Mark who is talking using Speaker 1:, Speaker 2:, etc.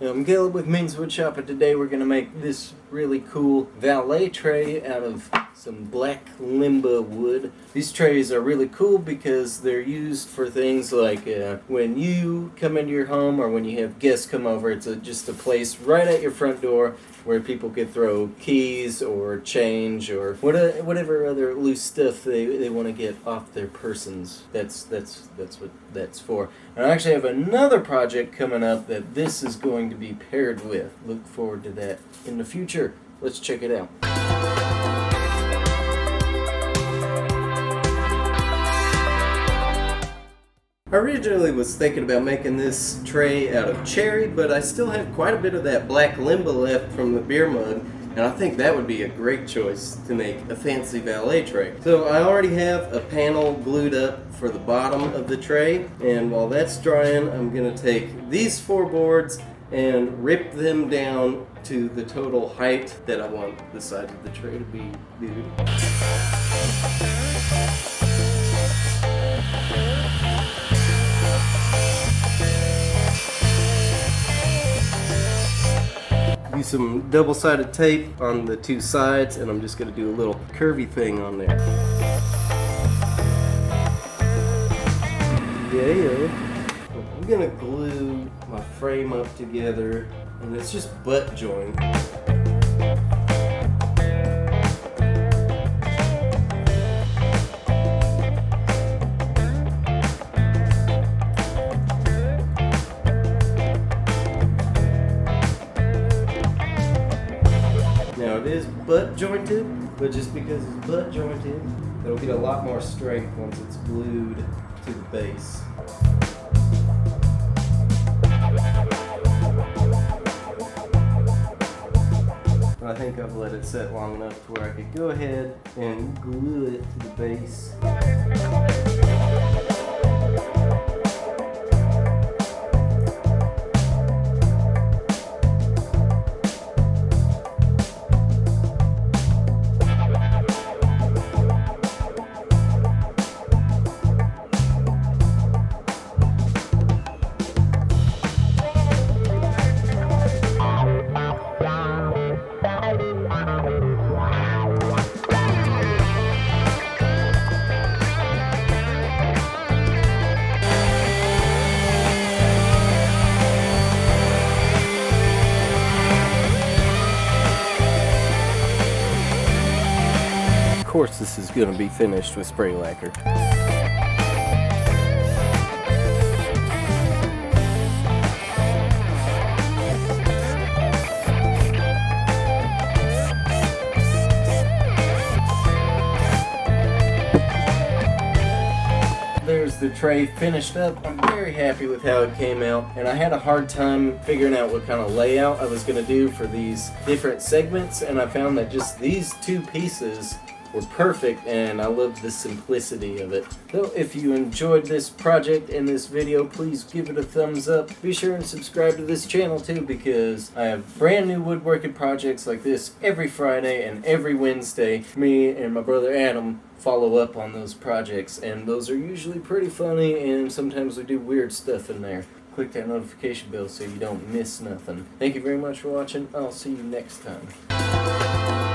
Speaker 1: I'm Caleb with Woodshop, and today we're going to make this really cool valet tray out of some black limba wood. These trays are really cool because they're used for things like when you come into your home or when you have guests come over. It's just a place right at your front door where people could throw keys or change or whatever other loose stuff they want to get off their persons. That's what that's for. And I actually have another project coming up that this is going to be paired with. Look forward to that in the future. Let's check it out. I originally was thinking about making this tray out of cherry, but I still have quite a bit of that black limba left from the beer mug, and I think that would be a great choice to make a fancy valet tray. So I already have a panel glued up for the bottom of the tray, and while that's drying, I'm going to take these 4 boards and rip them down to the total height that I want the sides of the tray to be, dude. Use some double-sided tape on the 2 sides, and I'm just going to do a little curvy thing on there. Yeah. I'm going to glue my frame up together, and it's just butt joint. Now it is butt jointed, but just because it's butt jointed, it'll get a lot more strength once it's glued to the base. I think I've let it set long enough to where I could go ahead and glue it to the base. Of course, this is going to be finished with spray lacquer. There's the tray finished up. I'm very happy with how it came out, and I had a hard time figuring out what kind of layout I was going to do for these different segments, and I found that just these 2 pieces were perfect, and I love the simplicity of it. So if you enjoyed this project and this video, please give it a thumbs up. Be sure and subscribe to this channel too, because I have brand new woodworking projects like this every Friday and every Wednesday. Me and my brother Adam follow up on those projects, and those are usually pretty funny, and sometimes we do weird stuff in there. Click that notification bell so you don't miss nothing. Thank you very much for watching. I'll see you next time.